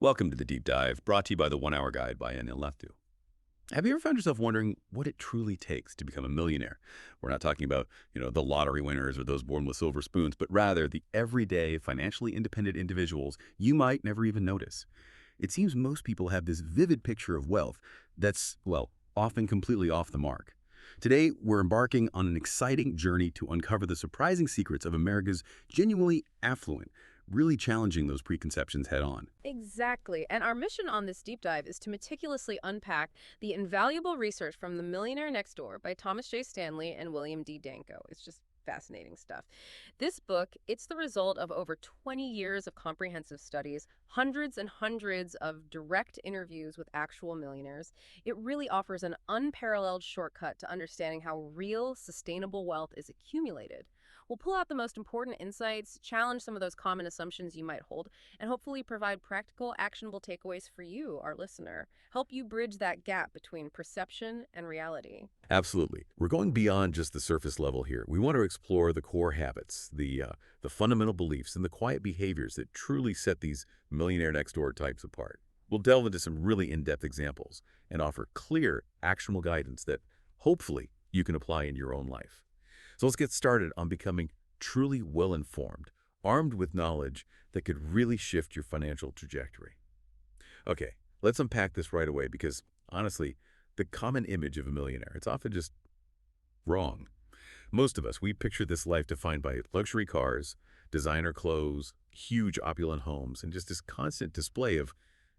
Welcome to the Deep Dive, brought to you by the 1 Hour Guide by Anil Leftu. Have you ever found yourself wondering what it truly takes to become a millionaire? We're not talking about, the lottery winners or those born with silver spoons, but rather the everyday, financially independent individuals you might never even notice. It seems most people have this vivid picture of wealth that's, well, often completely off the mark. Today, we're embarking on an exciting journey to uncover the surprising secrets of America's genuinely affluent, really challenging those preconceptions head on. Exactly. And our mission on this deep dive is to meticulously unpack the invaluable research from The Millionaire Next Door by Thomas J. Stanley and William D. Danko. It's just fascinating stuff. This book, it's the result of over 20 years of comprehensive studies, hundreds and hundreds of direct interviews with actual millionaires. It really offers an unparalleled shortcut to understanding how real, sustainable wealth is accumulated. We'll pull out the most important insights, challenge some of those common assumptions you might hold, and hopefully provide practical, actionable takeaways for you, our listener. Help you bridge that gap between perception and reality. Absolutely. We're going beyond just the surface level here. We want to explore the core habits, the fundamental beliefs, and the quiet behaviors that truly set these millionaire next door types apart. We'll delve into some really in-depth examples and offer clear, actionable guidance that hopefully you can apply in your own life. So let's get started on becoming truly well-informed, armed with knowledge that could really shift your financial trajectory. Okay, let's unpack this right away because, honestly, the common image of a millionaire, it's often just wrong. Most of us, we picture this life defined by luxury cars, designer clothes, huge opulent homes, and just this constant display of,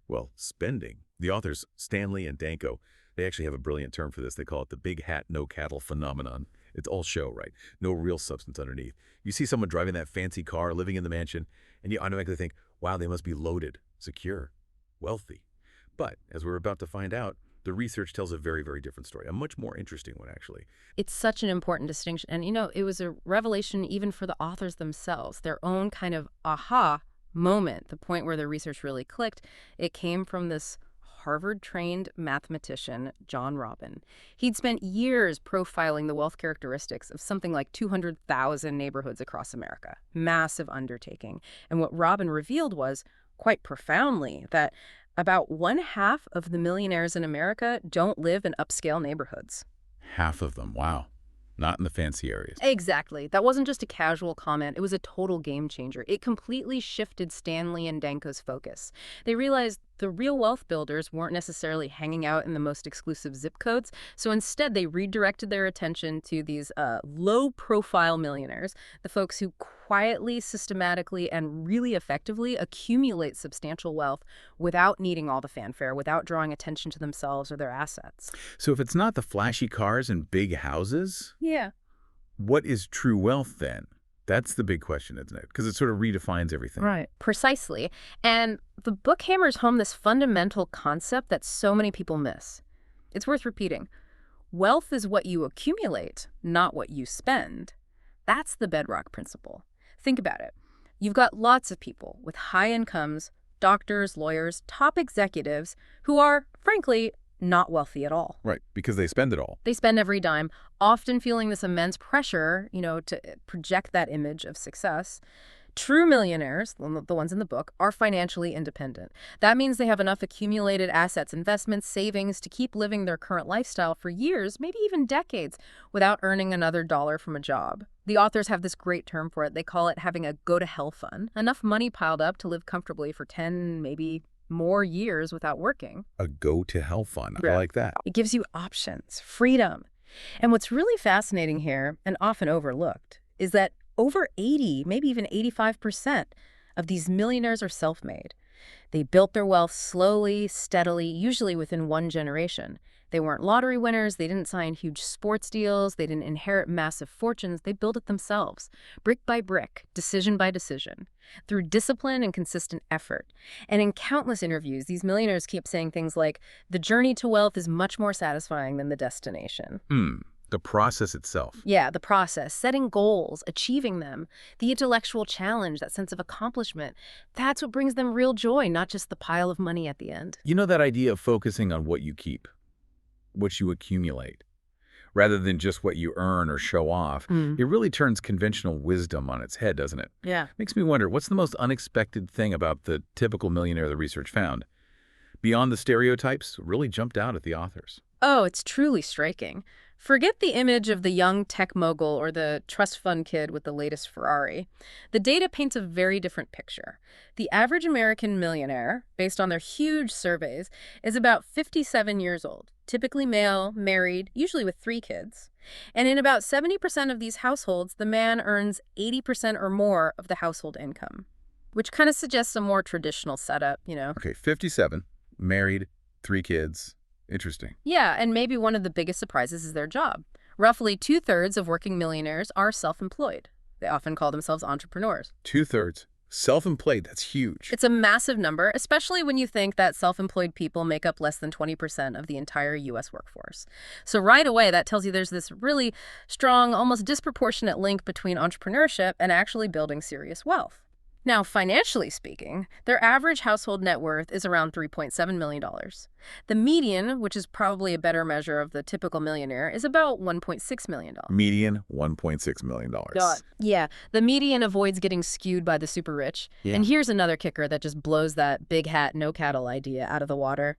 well, spending. The authors Stanley and Danko, they actually have a brilliant term for this. They call it the big hat, no cattle phenomenon. It's all show, right? No real substance underneath. You see someone driving that fancy car, living in the mansion, and you automatically think, wow, they must be loaded, secure, wealthy. But as we're about to find out, the research tells a very, very different story, a much more interesting one, actually. It's such an important distinction. And, it was a revelation even for the authors themselves, their own kind of aha moment, the point where their research really clicked. It came from this Harvard-trained mathematician, John Robin. He'd spent years profiling the wealth characteristics of something like 200,000 neighborhoods across America. Massive undertaking. And what Robin revealed was, quite profoundly, that about 1/2 of the millionaires in America don't live in upscale neighborhoods. Half of them, wow. Not in the fancy areas. Exactly. That wasn't just a casual comment. It was a total game changer. It completely shifted Stanley and Danko's focus. They realized the real wealth builders weren't necessarily hanging out in the most exclusive zip codes. So instead, they redirected their attention to these low-profile millionaires, the folks who quietly, systematically, and really effectively accumulate substantial wealth without needing all the fanfare, without drawing attention to themselves or their assets. So if it's not the flashy cars and big houses, Yeah. what is true wealth then? That's the big question, isn't it? Because it sort of redefines everything. Right. Precisely. And the book hammers home this fundamental concept that so many people miss. It's worth repeating. Wealth is what you accumulate, not what you spend. That's the bedrock principle. Think about it. You've got lots of people with high incomes, doctors, lawyers, top executives who are, frankly, not wealthy at all. Right, because they spend it all. They spend every dime, often feeling this immense pressure, to project that image of success. True millionaires, the ones in the book, are financially independent. That means they have enough accumulated assets, investments, savings to keep living their current lifestyle for years, maybe even decades, without earning another dollar from a job. The authors have this great term for it. They call it having a go-to-hell fund, enough money piled up to live comfortably for 10, maybe more years without working. A go-to-hell fund. I Yeah. like that. It gives you options, freedom. And what's really fascinating here, and often overlooked, is that over 80, maybe even 85% of these millionaires are self-made. They built their wealth slowly, steadily, usually within one generation. They weren't lottery winners, they didn't sign huge sports deals, they didn't inherit massive fortunes, they built it themselves, brick by brick, decision by decision, through discipline and consistent effort. And in countless interviews, these millionaires keep saying things like, the journey to wealth is much more satisfying than the destination. The process itself. Yeah, the process, setting goals, achieving them, the intellectual challenge, that sense of accomplishment, that's what brings them real joy, not just the pile of money at the end. You know that idea of focusing on what you keep, what you accumulate. rather than just what you earn or show off. Mm. It really turns conventional wisdom on its head, doesn't it? Yeah. Makes me wonder, what's the most unexpected thing about the typical millionaire the research found? Beyond the stereotypes, really jumped out at the authors. Oh, it's truly striking. Forget the image of the young tech mogul or the trust fund kid with the latest Ferrari. The data paints a very different picture. The average American millionaire, based on their huge surveys, is about 57 years old, typically male, married, usually with 3 kids. And in about 70% of these households, the man earns 80% or more of the household income, which kind of suggests a more traditional setup, you know. Okay, 57, married, 3 kids. Interesting. Yeah, and maybe one of the biggest surprises is their job. Roughly 2/3 of working millionaires are self-employed. They often call themselves entrepreneurs. 2/3. Self-employed, that's huge. It's a massive number, especially when you think that self-employed people make up less than 20% of the entire U.S. workforce. So right away, that tells you there's this really strong, almost disproportionate link between entrepreneurship and actually building serious wealth. Now, financially speaking, their average household net worth is around $3.7 million. The median, which is probably a better measure of the typical millionaire, is about $1.6 million. Median, $1.6 million. Yeah, the median avoids getting skewed by the super rich. Yeah. And here's another kicker that just blows that big hat, no cattle idea out of the water.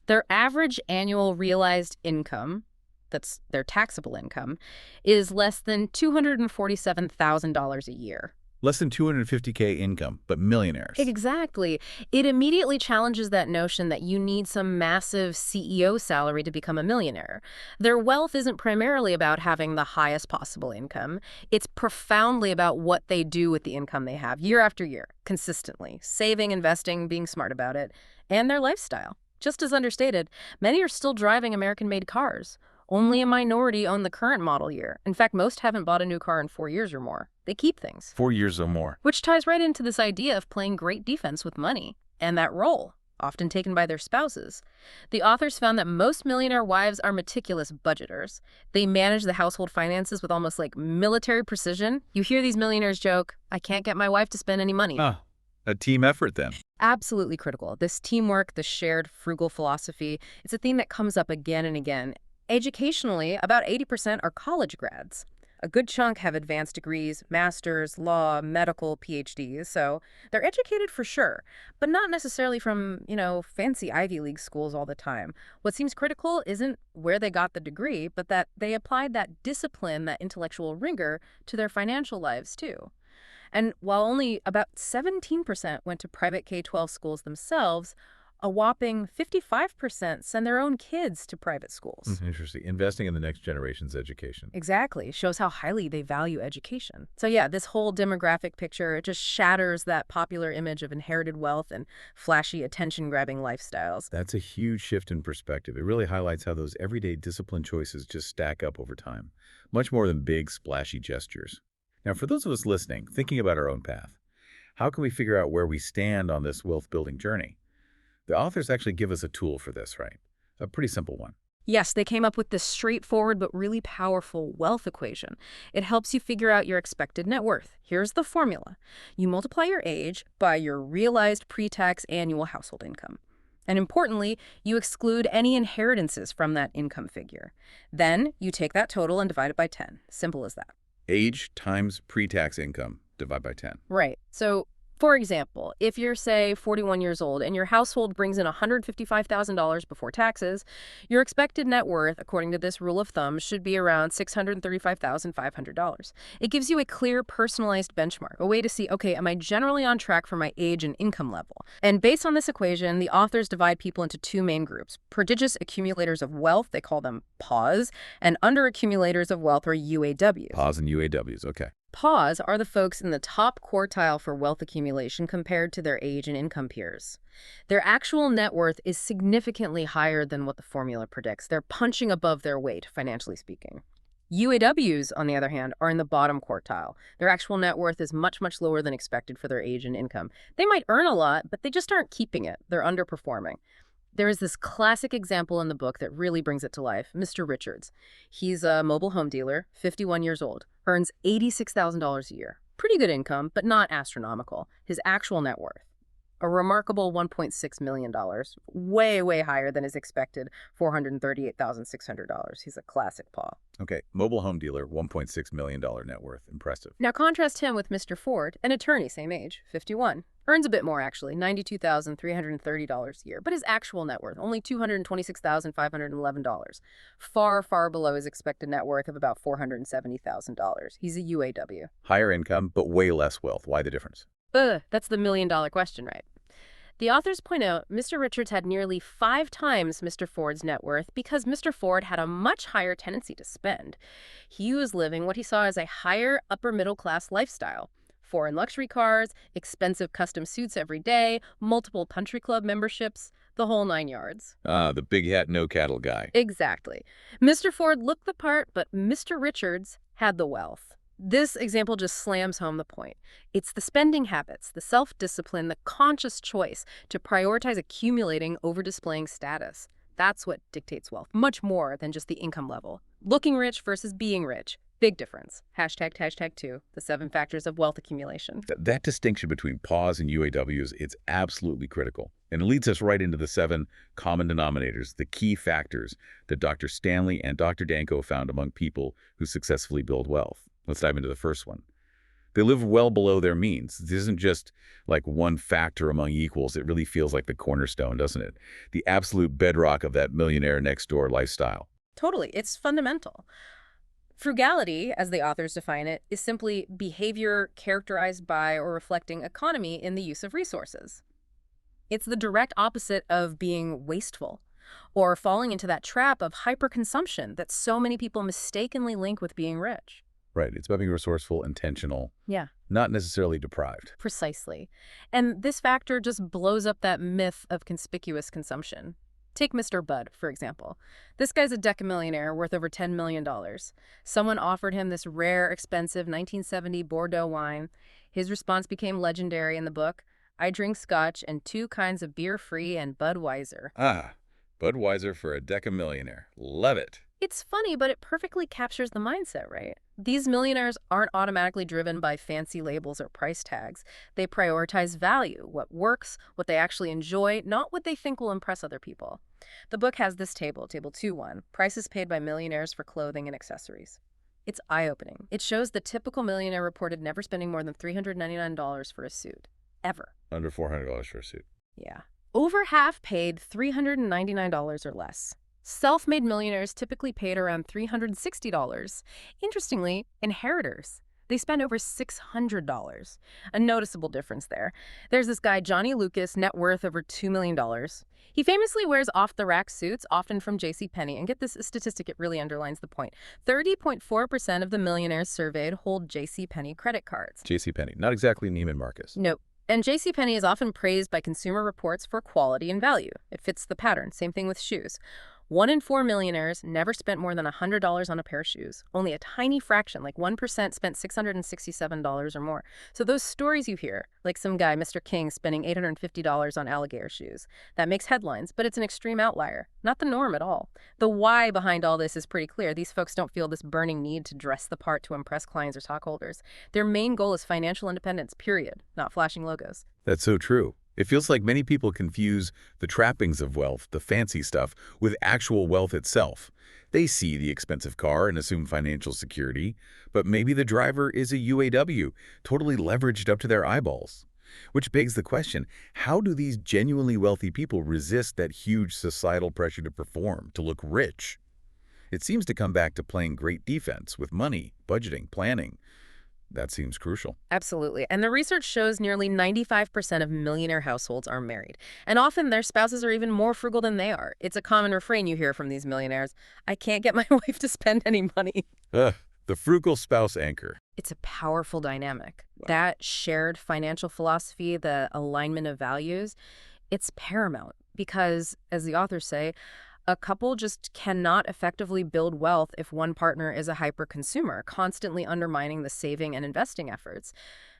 Their average annual realized income, that's their taxable income, is less than $247,000 a year. Less than $250K income, but millionaires. Exactly. It immediately challenges that notion that you need some massive CEO salary to become a millionaire. Their wealth isn't primarily about having the highest possible income. It's profoundly about what they do with the income they have year after year, consistently, saving, investing, being smart about it, and their lifestyle. Just as understated, many are still driving American-made cars. Only a minority own the current model year. In fact, most haven't bought a new car in 4 years or more. They keep things. 4 years or more. Which ties right into this idea of playing great defense with money, and that role, often taken by their spouses. The authors found that most millionaire wives are meticulous budgeters. They manage the household finances with almost like military precision. You hear these millionaires joke, "I can't get my wife to spend any money." Ah, a team effort then. Absolutely critical. This teamwork, the shared frugal philosophy, it's a theme that comes up again and again. Educationally, about 80% are college grads. A good chunk have advanced degrees, masters, law, medical, PhDs, so they're educated for sure, but not necessarily from, fancy Ivy League schools all the time. What seems critical isn't where they got the degree, but that they applied that discipline, that intellectual rigor, to their financial lives too. And while only about 17% went to private K-12 schools themselves, a whopping 55% send their own kids to private schools. Interesting. Investing in the next generation's education. Exactly. Shows how highly they value education. So yeah, this whole demographic picture, it just shatters that popular image of inherited wealth and flashy, attention-grabbing lifestyles. That's a huge shift in perspective. It really highlights how those everyday discipline choices just stack up over time, much more than big, splashy gestures. Now, for those of us listening, thinking about our own path, how can we figure out where we stand on this wealth-building journey? The authors actually give us a tool for this, right? A pretty simple one. Yes, they came up with this straightforward but really powerful wealth equation. It helps you figure out your expected net worth. Here's the formula. You multiply your age by your realized pre-tax annual household income. And importantly, you exclude any inheritances from that income figure. Then you take that total and divide it by 10. Simple as that. Age times pre-tax income, divide by 10. Right. So, for example, if you're, say, 41 years old and your household brings in $155,000 before taxes, your expected net worth, according to this rule of thumb, should be around $635,500. It gives you a clear, personalized benchmark, a way to see, okay, am I generally on track for my age and income level? And based on this equation, the authors divide people into 2 main groups: prodigious accumulators of wealth, they call them PAWs, and underaccumulators of wealth, or UAWs. PAWs and UAWs, okay. PAWs are the folks in the top quartile for wealth accumulation compared to their age and income peers. Their actual net worth is significantly higher than what the formula predicts. They're punching above their weight, financially speaking. UAWs, on the other hand, are in the bottom quartile. Their actual net worth is much, much lower than expected for their age and income. They might earn a lot, but they just aren't keeping it. They're underperforming. There is this classic example in the book that really brings it to life, Mr. Richards. He's a mobile home dealer, 51 years old, earns $86,000 a year. Pretty good income, but not astronomical. His actual net worth, A remarkable $1.6 million, way, way higher than his expected $438,600. He's a classic Paul. Okay, mobile home dealer, $1.6 million net worth. Impressive. Now contrast him with Mr. Ford, an attorney, same age, 51. Earns a bit more, actually, $92,330 a year, but his actual net worth, only $226,511. Far, far below his expected net worth of about $470,000. He's a UAW. Higher income, but way less wealth. Why the difference? That's the million-dollar question, right? The authors point out Mr. Richards had nearly 5 times Mr. Ford's net worth because Mr. Ford had a much higher tendency to spend. He was living what he saw as a higher upper-middle-class lifestyle. Foreign luxury cars, expensive custom suits every day, multiple country club memberships, the whole 9 yards. The big hat, no cattle guy. Exactly. Mr. Ford looked the part, but Mr. Richards had the wealth. This example just slams home the point. It's the spending habits, the self-discipline, the conscious choice to prioritize accumulating over displaying status. That's what dictates wealth, much more than just the income level. Looking rich versus being rich. Big difference. #2, the 7 factors of wealth accumulation. That distinction between PAWs and UAWs, it's absolutely critical. And it leads us right into the 7 common denominators, the key factors that Dr. Stanley and Dr. Danko found among people who successfully build wealth. Let's dive into the first one. They live well below their means. This isn't just like one factor among equals. It really feels like the cornerstone, doesn't it? The absolute bedrock of that millionaire next door lifestyle. Totally. It's fundamental. Frugality, as the authors define it, is simply behavior characterized by or reflecting economy in the use of resources. It's the direct opposite of being wasteful or falling into that trap of hyperconsumption that so many people mistakenly link with being rich. Right. It's about being resourceful, intentional, Yeah, not necessarily deprived. precisely. And this factor just blows up that myth of conspicuous consumption. Take Mr. Bud, for example. This guy's a decamillionaire worth over $10 million. Someone offered him this rare, expensive 1970 Bordeaux wine. His response became legendary in the book. I drink scotch and 2 kinds of beer free and Budweiser. Ah, Budweiser for a decamillionaire. Love it. It's funny, but it perfectly captures the mindset, right? These millionaires aren't automatically driven by fancy labels or price tags. They prioritize value, what works, what they actually enjoy, not what they think will impress other people. The book has this table, Table 2.1, prices paid by millionaires for clothing and accessories. It's eye-opening. It shows the typical millionaire reported never spending more than $399 for a suit. Ever. Under $400 for a suit. Yeah. Over half paid $399 or less. Self-made millionaires typically paid around $360. Interestingly, inheritors, they spend over $600. A noticeable difference there. There's this guy, Johnny Lucas, net worth over $2 million. He famously wears off-the-rack suits, often from JCPenney. And get this statistic, it really underlines the point. 30.4% of the millionaires surveyed hold JCPenney credit cards. JCPenney, not exactly Neiman Marcus. Nope. And JCPenney is often praised by Consumer Reports for quality and value. It fits the pattern. Same thing with shoes. 1 in 4 millionaires never spent more than $100 on a pair of shoes. Only a tiny fraction, like 1%, spent $667 or more. So those stories you hear, like some guy, Mr. King, spending $850 on alligator shoes, that makes headlines, but it's an extreme outlier, not the norm at all. The why behind all this is pretty clear. These folks don't feel this burning need to dress the part to impress clients or stockholders. Their main goal is financial independence, period, not flashing logos. That's so true. It feels like many people confuse the trappings of wealth, the fancy stuff, with actual wealth itself. They see the expensive car and assume financial security, but maybe the driver is a UAW, totally leveraged up to their eyeballs. Which begs the question, how do these genuinely wealthy people resist that huge societal pressure to perform, to look rich? It seems to come back to playing great defense with money, budgeting, planning. That seems crucial. Absolutely. And the research shows nearly 95% of millionaire households are married. And often their spouses are even more frugal than they are. It's a common refrain you hear from these millionaires. I can't get my wife to spend any money. The frugal spouse anchor. It's a powerful dynamic. Wow. That shared financial philosophy, the alignment of values, it's paramount because, as the authors say, a couple just cannot effectively build wealth if one partner is a hyper-consumer, constantly undermining the saving and investing efforts.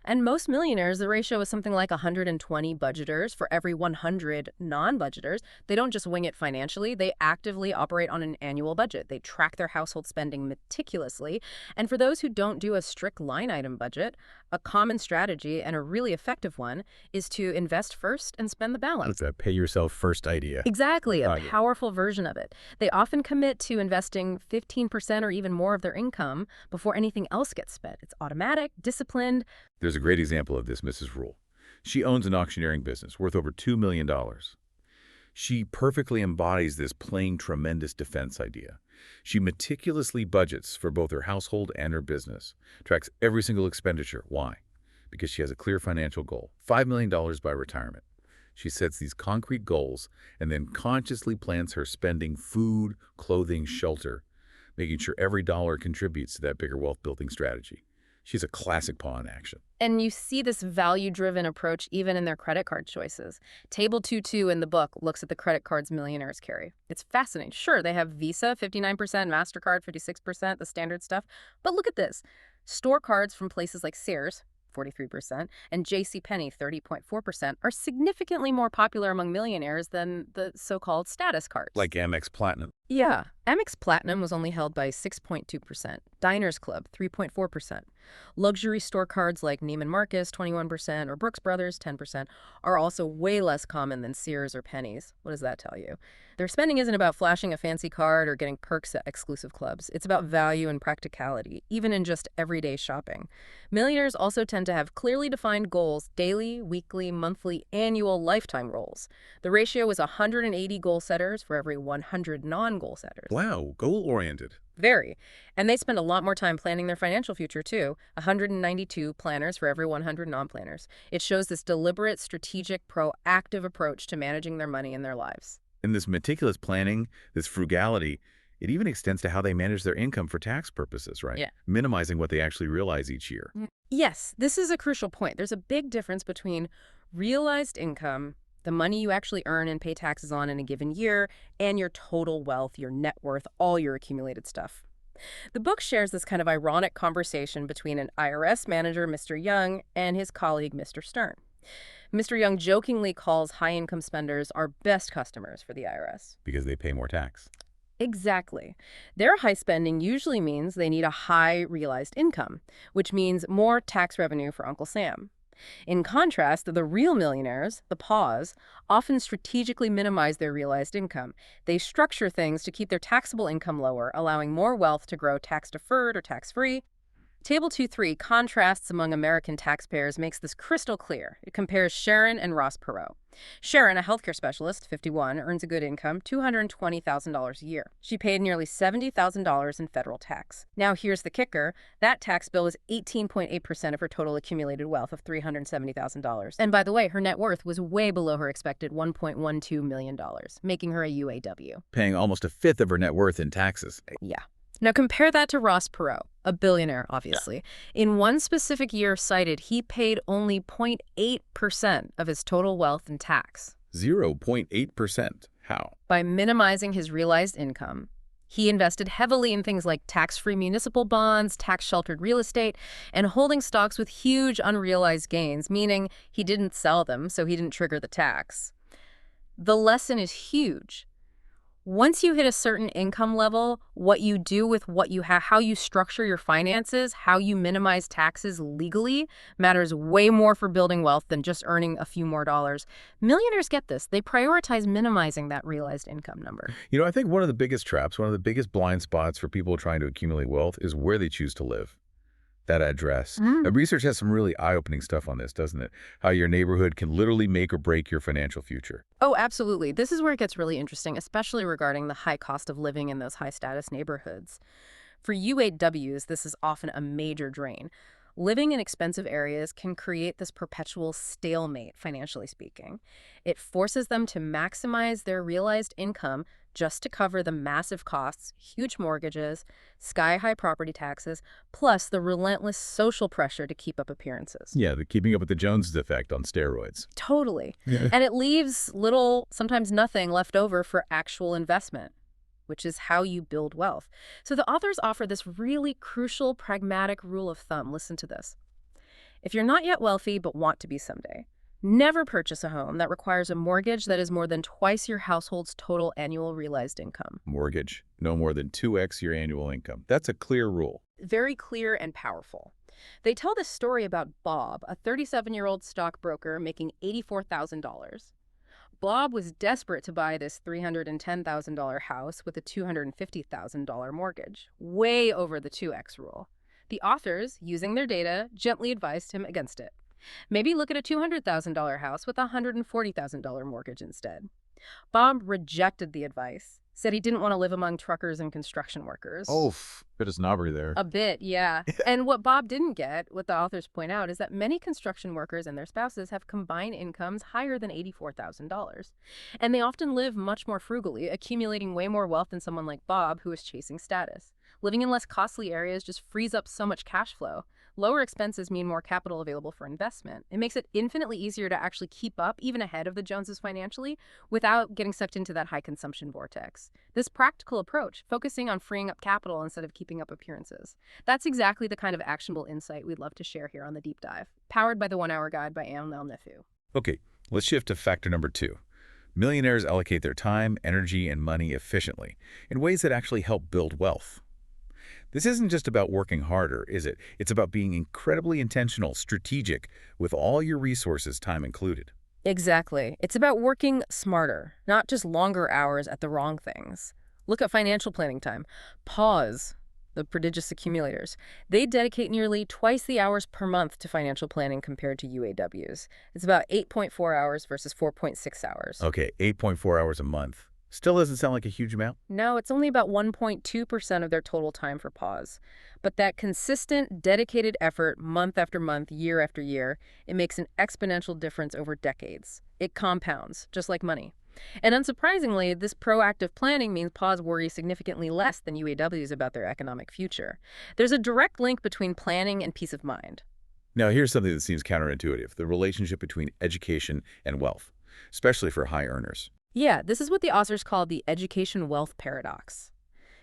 And most millionaires, the ratio is something like 120 budgeters for every 100 non-budgeters. They don't just wing it financially. They actively operate on an annual budget. They track their household spending meticulously. And for those who don't do a strict line item budget, a common strategy, and a really effective one, is to invest first and spend the balance. It's a pay yourself first idea. Exactly, a powerful version of it. They often commit to investing 15% or even more of their income before anything else gets spent. It's automatic, disciplined. There's a great example of this, Mrs. Rule. She owns an auctioneering business worth over $2 million. She perfectly embodies this playing tremendous defense idea. She meticulously budgets for both her household and her business, tracks every single expenditure. Why? Because she has a clear financial goal, $5 million by retirement. She sets these concrete goals and then consciously plans her spending: food, clothing, shelter, making sure every dollar contributes to that bigger wealth-building strategy. She's a classic paw in action. And you see this value-driven approach even in their credit card choices. Table 2.2 in the book looks at the credit cards millionaires carry. It's fascinating. Sure, they have Visa, 59%, MasterCard, 56%, the standard stuff. But look at this. Store cards from places like Sears, 43%, and JCPenney, 30.4%, are significantly more popular among millionaires than the so-called status cards. Like Amex Platinum. Yeah. Amex Platinum was only held by 6.2%. Diners Club, 3.4%. Luxury store cards like Neiman Marcus, 21%, or Brooks Brothers, 10%, are also way less common than Sears or Penny's. What does that tell you? Their spending isn't about flashing a fancy card or getting perks at exclusive clubs. It's about value and practicality, even in just everyday shopping. Millionaires also tend to have clearly defined goals: daily, weekly, monthly, annual, lifetime goals. The ratio is 180 goal setters for every 100 non-goal setters. Wow, goal-oriented. Very. And they spend a lot more time planning their financial future, too. 192 planners for every 100 non-planners. It shows this deliberate, strategic, proactive approach to managing their money in their lives. And this meticulous planning, this frugality, it even extends to how they manage their income for tax purposes, right? Yeah. Minimizing what they actually realize each year. Yes, this is a crucial point. There's a big difference between realized income, the money you actually earn and pay taxes on in a given year, and your total wealth, your net worth, all your accumulated stuff. The book shares this kind of ironic conversation between an IRS manager, Mr. Young, and his colleague, Mr. Stern. Mr. Young jokingly calls high-income spenders our best customers for the IRS. Because they pay more tax. Exactly. Their high spending usually means they need a high realized income, which means more tax revenue for Uncle Sam. In contrast, the real millionaires, the PAWs, often strategically minimize their realized income. They structure things to keep their taxable income lower, allowing more wealth to grow tax-deferred or tax-free. Table 2.3, contrasts among American taxpayers, makes this crystal clear. It compares Sharon and Ross Perot. Sharon, a healthcare specialist, 51, earns a good income, $220,000 a year. She paid nearly $70,000 in federal tax. Now here's the kicker. That tax bill was 18.8% of her total accumulated wealth of $370,000. And by the way, her net worth was way below her expected $1.12 million, making her a UAW. Paying almost a fifth of her net worth in taxes. Yeah. Now compare that to Ross Perot, a billionaire, obviously. Yeah. In one specific year cited, he paid only 0.8% of his total wealth in tax. 0.8%? How? By minimizing his realized income. He invested heavily in things like tax-free municipal bonds, tax-sheltered real estate, and holding stocks with huge unrealized gains, meaning he didn't sell them, so he didn't trigger the tax. The lesson is huge. Once you hit a certain income level, what you do with what you have, how you structure your finances, how you minimize taxes legally, matters way more for building wealth than just earning a few more dollars. Millionaires get this. They prioritize minimizing that realized income number. You know, I think one of the biggest traps, one of the biggest blind spots for people trying to accumulate wealth is where they choose to live. That address. Research has some really eye-opening stuff on this, doesn't it? How your neighborhood can literally make or break your financial future. Oh, absolutely. This is where it gets really interesting, especially regarding the high cost of living in those high-status neighborhoods. For UAWs, this is often a major drain. Living in expensive areas can create this perpetual stalemate, financially speaking. It forces them to maximize their realized income just to cover the massive costs, huge mortgages, sky-high property taxes, plus the relentless social pressure to keep up appearances. Yeah, the keeping up with the Joneses effect on steroids. Totally. And it leaves little, sometimes nothing, left over for actual investment, which is how you build wealth. So the authors offer this really crucial, pragmatic rule of thumb. Listen to this. If you're not yet wealthy but want to be someday, never purchase a home that requires a mortgage that is more than twice your household's total annual realized income. Mortgage, no more than 2x your annual income. That's a clear rule. Very clear and powerful. They tell this story about Bob, a 37-year-old stockbroker making $84,000. Bob was desperate to buy this $310,000 house with a $250,000 mortgage, way over the 2x rule. The authors, using their data, gently advised him against it. Maybe look at a $200,000 house with a $140,000 mortgage instead. Bob rejected the advice, said he didn't want to live among truckers and construction workers. Oh, bit of snobbery there. A bit, yeah. And what Bob didn't get, what the authors point out, is that many construction workers and their spouses have combined incomes higher than $84,000. And they often live much more frugally, accumulating way more wealth than someone like Bob, who is chasing status. Living in less costly areas just frees up so much cash flow. Lower expenses mean more capital available for investment. It makes it infinitely easier to actually keep up, even ahead of the Joneses financially, without getting sucked into that high consumption vortex. This practical approach, focusing on freeing up capital instead of keeping up appearances. That's exactly the kind of actionable insight we'd love to share here on The Deep Dive, powered by the 1 Hour Guide by Anne Nefu. Okay, let's shift to factor number 2. Millionaires allocate their time, energy, and money efficiently in ways that actually help build wealth. This isn't just about working harder, is it? It's about being incredibly intentional, strategic, with all your resources, time included. Exactly. It's about working smarter, not just longer hours at the wrong things. Look at financial planning time. Pause. The prodigious accumulators. They dedicate nearly twice the hours per month to financial planning compared to UAWs. It's about 8.4 hours versus 4.6 hours. Okay, 8.4 hours a month. Still doesn't sound like a huge amount? No, it's only about 1.2% of their total time for pause. But that consistent, dedicated effort month after month, year after year, it makes an exponential difference over decades. It compounds, just like money. And unsurprisingly, this proactive planning means pause worry significantly less than UAWs about their economic future. There's a direct link between planning and peace of mind. Now, here's something that seems counterintuitive, the relationship between education and wealth, especially for high earners. Yeah, this is what the authors call the education wealth paradox.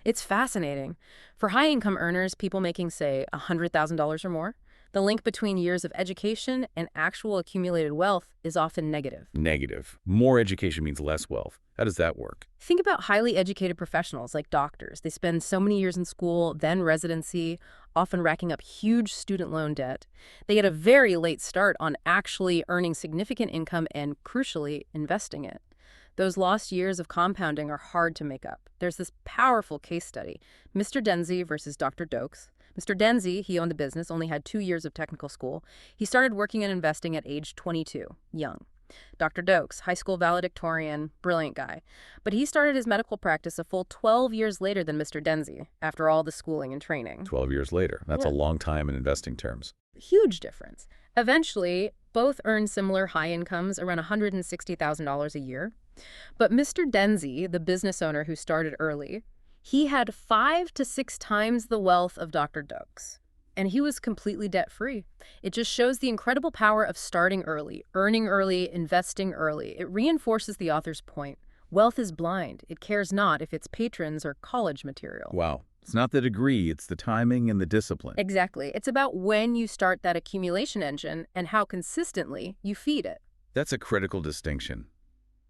It's fascinating. For high-income earners, people making, say, $100,000 or more, the link between years of education and actual accumulated wealth is often negative. Negative. More education means less wealth. How does that work? Think about highly educated professionals like doctors. They spend so many years in school, then residency, often racking up huge student loan debt. They get a very late start on actually earning significant income and, crucially, investing it. Those lost years of compounding are hard to make up. There's this powerful case study, Mr. Denzi versus Dr. Dokes. Mr. Denzi, he owned the business, only had 2 years of technical school. He started working and investing at age 22, young. Dr. Dokes, high school valedictorian, brilliant guy. But he started his medical practice a full 12 years later than Mr. Denzi, after all the schooling and training. 12 years later. That's a long time in investing terms. Huge difference. Eventually, both earned similar high incomes, around $160,000 a year. But Mr. Denzi, the business owner who started early, he had 5 to 6 times the wealth of Dr. Dokes. And he was completely debt-free. It just shows the incredible power of starting early, earning early, investing early. It reinforces the author's point. Wealth is blind. It cares not if it's patrons or college material. Wow. It's not the degree, it's the timing and the discipline. Exactly. It's about when you start that accumulation engine and how consistently you feed it. That's a critical distinction.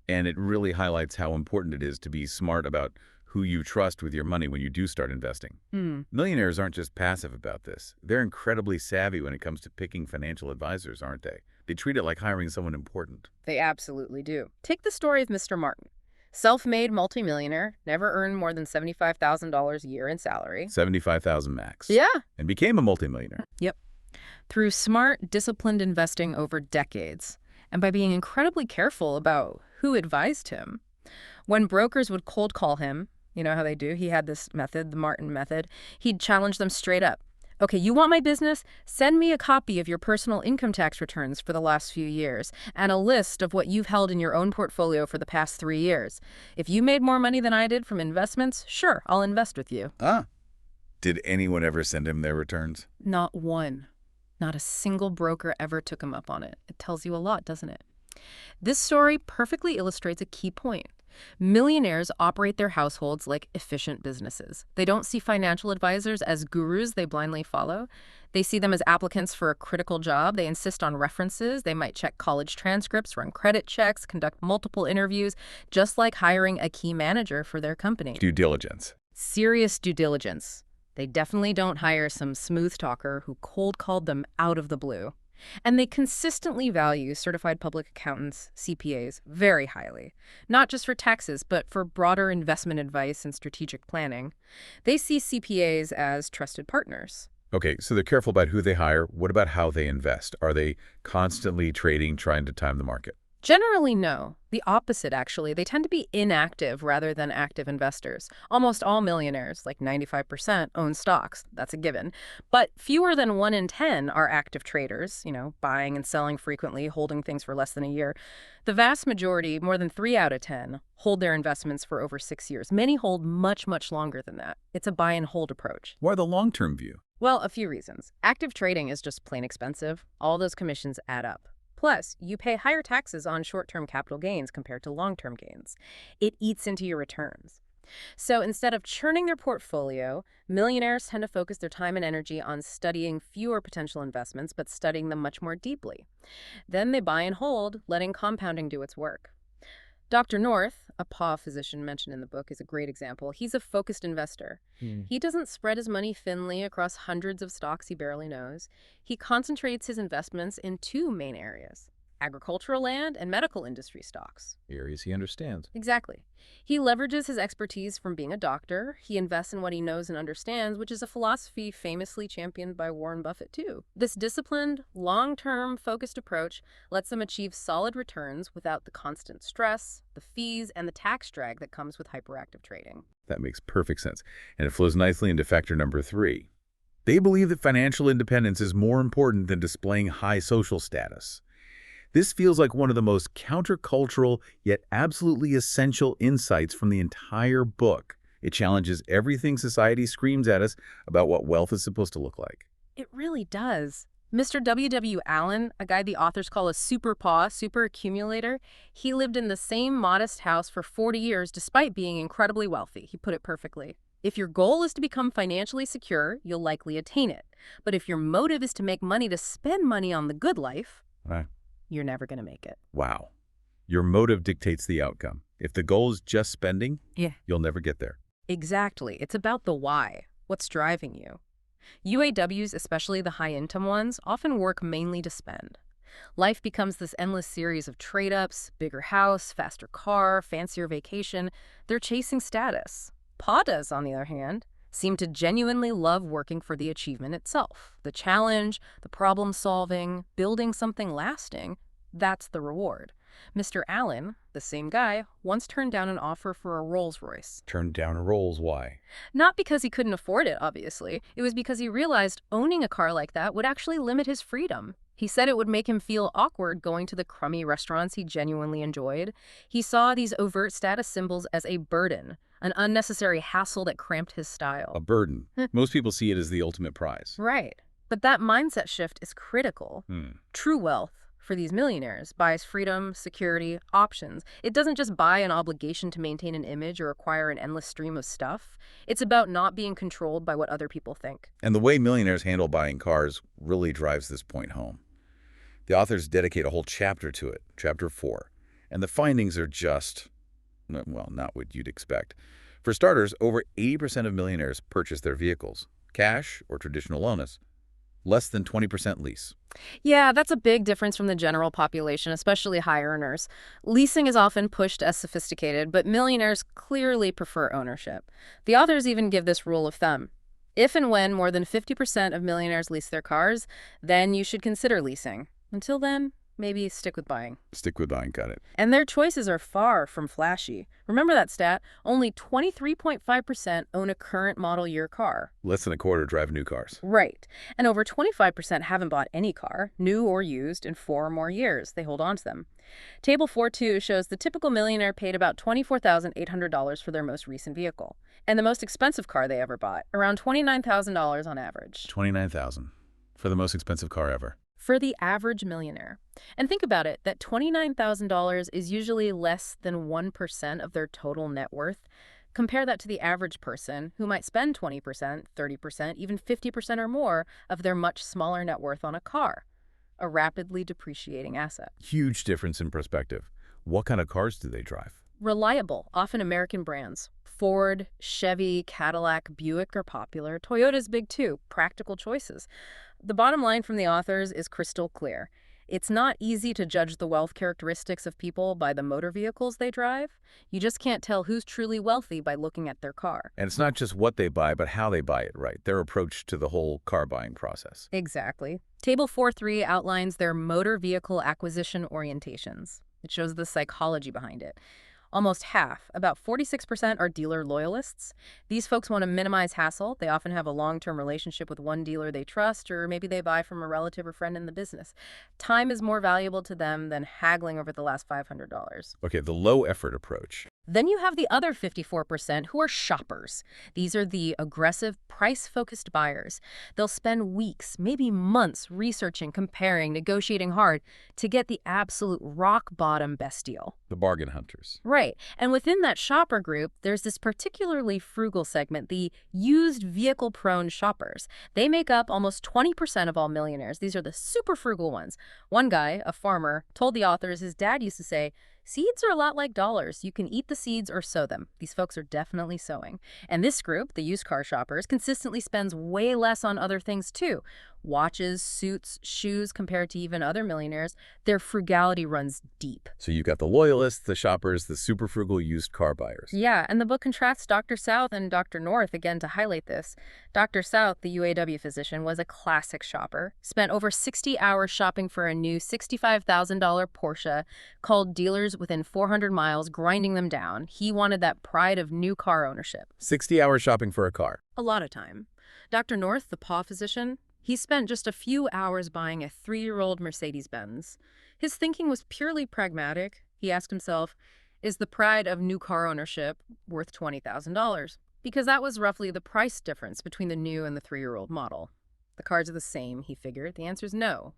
And it really highlights how important it is to be smart about who you trust with your money when you do start investing. Millionaires aren't just passive about this. They're incredibly savvy when it comes to picking financial advisors, aren't they? They treat it like hiring someone important. They absolutely do. Take the story of Mr. Martin. Self-made multimillionaire, never earned more than $75,000 a year in salary. $75,000 max. Yeah. And became a multimillionaire. Yep. Through smart, disciplined investing over decades, and by being incredibly careful about who advised him. When brokers would cold call him, you know how they do, he had this method, the Martin method, he'd challenge them straight up. Okay, you want my business? Send me a copy of your personal income tax returns for the last few years and a list of what you've held in your own portfolio for the past 3 years. If you made more money than I did from investments, sure, I'll invest with you. Did anyone ever send him their returns? Not one. Not a single broker ever took him up on it. It tells you a lot, doesn't it? This story perfectly illustrates a key point. Millionaires operate their households like efficient businesses. They don't see financial advisors as gurus they blindly follow. They see them as applicants for a critical job. They insist on references. They might check college transcripts, run credit checks, conduct multiple interviews, just like hiring a key manager for their company. Due diligence. Serious due diligence. They definitely don't hire some smooth talker who cold called them out of the blue. And they consistently value certified public accountants, CPAs, very highly. Not just for taxes, but for broader investment advice and strategic planning. They see CPAs as trusted partners. Okay, so they're careful about who they hire. What about how they invest? Are they constantly trading, trying to time the market? Generally, no. The opposite, actually. They tend to be inactive rather than active investors. Almost all millionaires, like 95%, own stocks. That's a given. But fewer than 1 in 10 are active traders, buying and selling frequently, holding things for less than a year. The vast majority, more than 3 out of 10, hold their investments for over 6 years. Many hold much, much longer than that. It's a buy and hold approach. Why the long-term view? Well, a few reasons. Active trading is just plain expensive. All those commissions add up. Plus, you pay higher taxes on short-term capital gains compared to long-term gains. It eats into your returns. So instead of churning their portfolio, millionaires tend to focus their time and energy on studying fewer potential investments, but studying them much more deeply. Then they buy and hold, letting compounding do its work. Dr. North, a paw physician mentioned in the book, is a great example. He's a focused investor. He doesn't spread his money thinly across hundreds of stocks he barely knows. He concentrates his investments in 2 main areas: agricultural land and medical industry stocks. Areas he understands. Exactly. He leverages his expertise from being a doctor. He invests in what he knows and understands, which is a philosophy famously championed by Warren Buffett, too. This disciplined, long-term, focused approach lets them achieve solid returns without the constant stress, the fees, and the tax drag that comes with hyperactive trading. That makes perfect sense. And it flows nicely into factor number 3. They believe that financial independence is more important than displaying high social status. This feels like one of the most countercultural, yet absolutely essential insights from the entire book. It challenges everything society screams at us about what wealth is supposed to look like. It really does. Mr. W. Allen, a guy the authors call a super accumulator, he lived in the same modest house for 40 years despite being incredibly wealthy. He put it perfectly. If your goal is to become financially secure, you'll likely attain it. But if your motive is to make money to spend money on the good life, you're never going to make it. Wow. Your motive dictates the outcome. If the goal is just spending, you'll never get there. Exactly. It's about the why. What's driving you? UAWs, especially the high-income ones, often work mainly to spend. Life becomes this endless series of trade-ups, bigger house, faster car, fancier vacation. They're chasing status. PADAs, on the other hand, seem to genuinely love working for the achievement itself. The challenge, the problem-solving, building something lasting, that's the reward. Mr. Allen, the same guy, once turned down an offer for a Rolls-Royce. Turned down a Rolls, why? Not because he couldn't afford it, obviously. It was because he realized owning a car like that would actually limit his freedom. He said it would make him feel awkward going to the crummy restaurants he genuinely enjoyed. He saw these overt status symbols as a burden, an unnecessary hassle that cramped his style. A burden. Most people see it as the ultimate prize. Right. But that mindset shift is critical. True wealth, for these millionaires, buys freedom, security, options. It doesn't just buy an obligation to maintain an image or acquire an endless stream of stuff. It's about not being controlled by what other people think. And the way millionaires handle buying cars really drives this point home. The authors dedicate a whole chapter to it, chapter 4. And the findings are just, well, not what you'd expect. For starters, over 80% of millionaires purchase their vehicles, cash or traditional loans. Less than 20% lease. Yeah, that's a big difference from the general population, especially high earners. Leasing is often pushed as sophisticated, but millionaires clearly prefer ownership. The authors even give this rule of thumb. If and when more than 50% of millionaires lease their cars, then you should consider leasing. Until then, maybe stick with buying. Stick with buying, got it. And their choices are far from flashy. Remember that stat? Only 23.5% own a current model year car. Less than a quarter drive new cars. Right. And over 25% haven't bought any car, new or used, in 4 or more years. They hold on to them. Table 4.2 shows the typical millionaire paid about $24,800 for their most recent vehicle. And the most expensive car they ever bought, around $29,000 on average. $29,000 for the most expensive car ever. for the average millionaire. And think about it, that $29,000 is usually less than 1% of their total net worth. Compare that to the average person who might spend 20%, 30%, even 50% or more of their much smaller net worth on a car, a rapidly depreciating asset. Huge difference in perspective. What kind of cars do they drive? Reliable, often American brands. Ford, Chevy, Cadillac, Buick are popular. Toyota's big too. Practical choices. The bottom line from the authors is crystal clear. It's not easy to judge the wealth characteristics of people by the motor vehicles they drive. You just can't tell who's truly wealthy by looking at their car. And it's not just what they buy, but how they buy it, right? Their approach to the whole car buying process. Exactly. Table 4.3 outlines their motor vehicle acquisition orientations. It shows the psychology behind it. Almost half, about 46%, are dealer loyalists. These folks want to minimize hassle. They often have a long-term relationship with one dealer they trust, or maybe they buy from a relative or friend in the business. Time is more valuable to them than haggling over the last $500. Okay, the low-effort approach. Then you have the other 54% who are shoppers. These are the aggressive, price-focused buyers. They'll spend weeks, maybe months, researching, comparing, negotiating hard to get the absolute rock-bottom best deal. The bargain hunters. Right. And within that shopper group, there's this particularly frugal segment, the used vehicle-prone shoppers. They make up almost 20% of all millionaires. These are the super frugal ones. One guy, a farmer, told the authors his dad used to say, "Seeds are a lot like dollars. You can eat the seeds or sow them." These folks are definitely sowing. And this group, the used car shoppers, consistently spends way less on other things too. Watches, suits, shoes, compared to even other millionaires. Their frugality runs deep. So you've got the loyalists, the shoppers, the super frugal used car buyers. Yeah, and the book contrasts Dr. South and Dr. North again to highlight this. Dr. South, the UAW physician, was a classic shopper. Spent over 60 hours shopping for a new $65,000 Porsche, called dealers within 400 miles, grinding them down. He wanted that pride of new car ownership. 60 hours shopping for a car. A lot of time. Dr. North, the paw physician, he spent just a few hours buying a 3-year-old Mercedes-Benz. His thinking was purely pragmatic. He asked himself, is the pride of new car ownership worth $20,000? Because that was roughly the price difference between the new and the 3-year-old model. The cars are the same, he figured. The answer is no.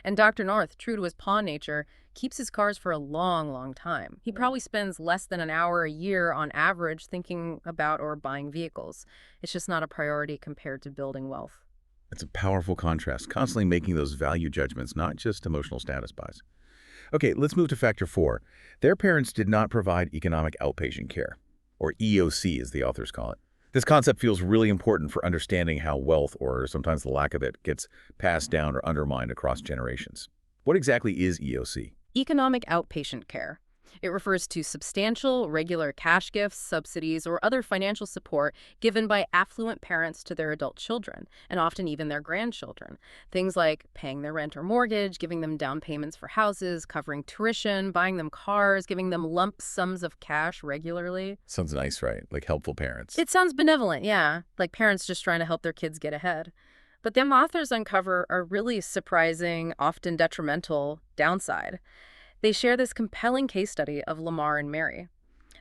And Dr. North, true to his pawn nature, keeps his cars for a long, long time. He probably spends less than an hour a year on average thinking about or buying vehicles. It's just not a priority compared to building wealth. It's a powerful contrast, constantly making those value judgments, not just emotional status buys. Okay, let's move to factor 4. Their parents did not provide economic outpatient care, or EOC as the authors call it. This concept feels really important for understanding how wealth, or sometimes the lack of it, gets passed down or undermined across generations. What exactly is EOC? Economic outpatient care. It refers to substantial, regular cash gifts, subsidies, or other financial support given by affluent parents to their adult children, and often even their grandchildren. Things like paying their rent or mortgage, giving them down payments for houses, covering tuition, buying them cars, giving them lump sums of cash regularly. Sounds nice, right? Like helpful parents. It sounds benevolent, yeah, like parents just trying to help their kids get ahead. But the authors uncover a really surprising, often detrimental downside. They share this compelling case study of Lamar and Mary.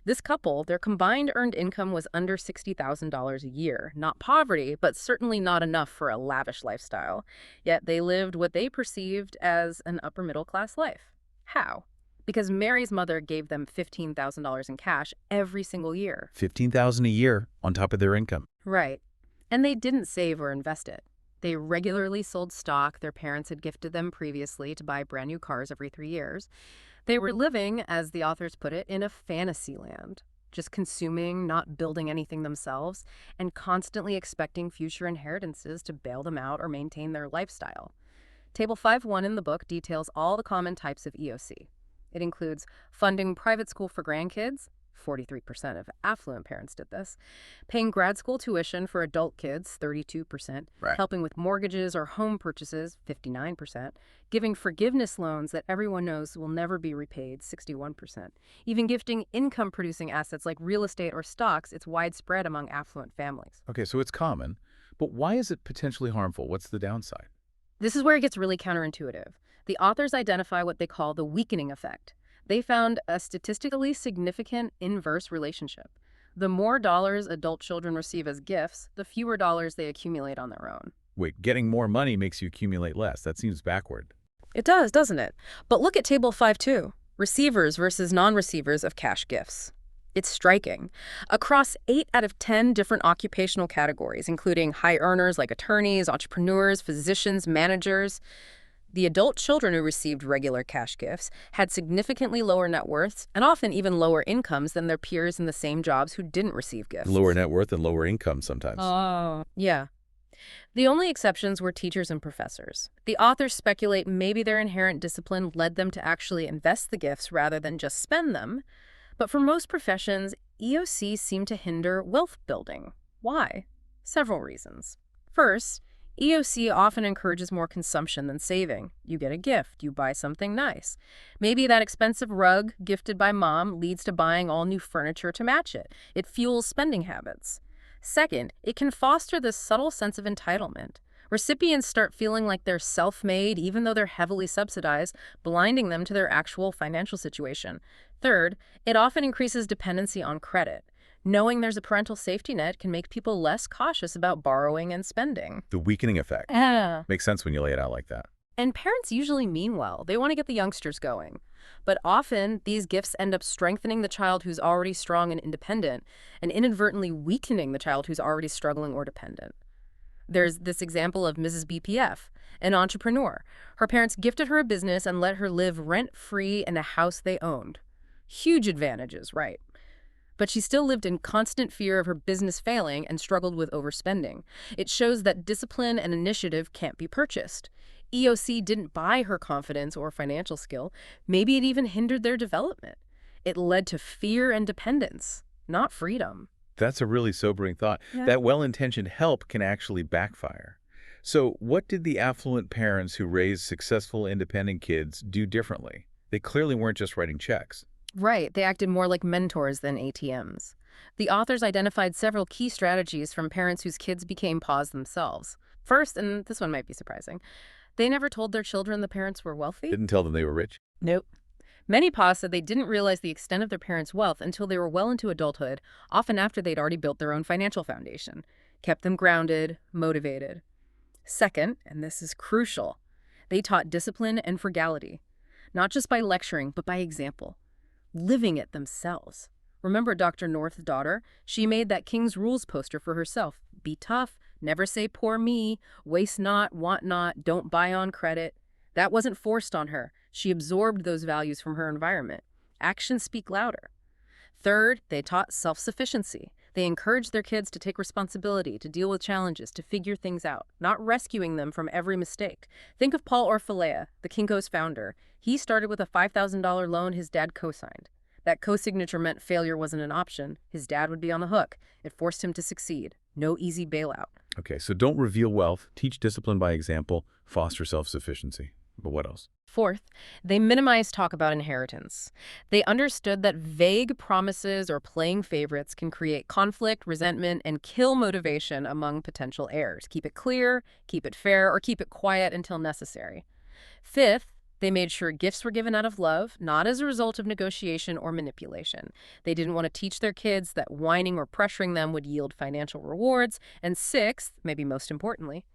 This couple, their combined earned income was under $60,000 a year. Not poverty, but certainly not enough for a lavish lifestyle. Yet they lived what they perceived as an upper middle class life. How? Because Mary's mother gave them $15,000 in cash every single year. $15,000 a year on top of their income. Right. And they didn't save or invest it. They regularly sold stock their parents had gifted them previously to buy brand new cars every 3 years. They were living, as the authors put it, in a fantasy land, just consuming, not building anything themselves, and constantly expecting future inheritances to bail them out or maintain their lifestyle. Table 5.1 in the book details all the common types of EOC. It includes funding private school for grandkids, 43% of affluent parents did this, paying grad school tuition for adult kids, 32%, Right. helping with mortgages or home purchases, 59%, giving forgiveness loans that everyone knows will never be repaid, 61%, even gifting income-producing assets like real estate or stocks. It's widespread among affluent families. Okay, so it's common, but why is it potentially harmful? What's the downside? This is where it gets really counterintuitive. The authors identify what they call the weakening effect. They found a statistically significant inverse relationship. The more dollars adult children receive as gifts, the fewer dollars they accumulate on their own. Wait, getting more money makes you accumulate less. That seems backward. It does, doesn't it? But look at Table 5.2, receivers versus non-receivers of cash gifts. It's striking. Across 8 out of 10 different occupational categories, including high earners like attorneys, entrepreneurs, physicians, managers, the adult children who received regular cash gifts had significantly lower net worths and often even lower incomes than their peers in the same jobs who didn't receive gifts. Lower net worth and lower income sometimes. Oh. Yeah. The only exceptions were teachers and professors. The authors speculate maybe their inherent discipline led them to actually invest the gifts rather than just spend them. But for most professions, EOC seem to hinder wealth building. Why? Several reasons. First, EOC often encourages more consumption than saving. You get a gift, you buy something nice. Maybe that expensive rug gifted by mom leads to buying all new furniture to match it. It fuels spending habits. Second, it can foster this subtle sense of entitlement. Recipients start feeling like they're self-made even though they're heavily subsidized, blinding them to their actual financial situation. Third, it often increases dependency on credit. Knowing there's a parental safety net can make people less cautious about borrowing and spending. The weakening effect. Makes sense when you lay it out like that. And parents usually mean well. They want to get the youngsters going. But often, these gifts end up strengthening the child who's already strong and independent and inadvertently weakening the child who's already struggling or dependent. There's this example of Mrs. BPF, an entrepreneur. Her parents gifted her a business and let her live rent-free in a house they owned. Huge advantages, right? But she still lived in constant fear of her business failing and struggled with overspending. It shows that discipline and initiative can't be purchased. EOC didn't buy her confidence or financial skill. Maybe it even hindered their development. It led to fear and dependence, not freedom. That's a really sobering thought. Yeah. That well-intentioned help can actually backfire. So what did the affluent parents who raised successful independent kids do differently? They clearly weren't just writing checks. Right, they acted more like mentors than ATMs. The authors identified several key strategies from parents whose kids became paws themselves. First, and this one might be surprising, they never told their children the parents were wealthy. Didn't tell them they were rich. Nope. Many paws said they didn't realize the extent of their parents' wealth until they were well into adulthood, often after they'd already built their own financial foundation. Kept them grounded, motivated. Second, and this is crucial, they taught discipline and frugality. Not just by lecturing, but by example. Living it themselves. Remember Dr. North's daughter? She made that King's Rules poster for herself. Be tough, never say poor me, waste not, want not, don't buy on credit. That wasn't forced on her. She absorbed those values from her environment. Actions speak louder. Third, they taught self-sufficiency. They encouraged their kids to take responsibility, to deal with challenges, to figure things out, not rescuing them from every mistake. Think of Paul Orfalea, the Kinko's founder. He started with a $5,000 loan his dad co-signed. That co-signature meant failure wasn't an option. His dad would be on the hook. It forced him to succeed. No easy bailout. Okay, so don't reveal wealth, teach discipline by example, foster self-sufficiency. But what else? Fourth, they minimized talk about inheritance. They understood that vague promises or playing favorites can create conflict, resentment, and kill motivation among potential heirs. Keep it clear, keep it fair, or keep it quiet until necessary. Fifth, they made sure gifts were given out of love, not as a result of negotiation or manipulation. They didn't want to teach their kids that whining or pressuring them would yield financial rewards. And sixth, maybe most importantly,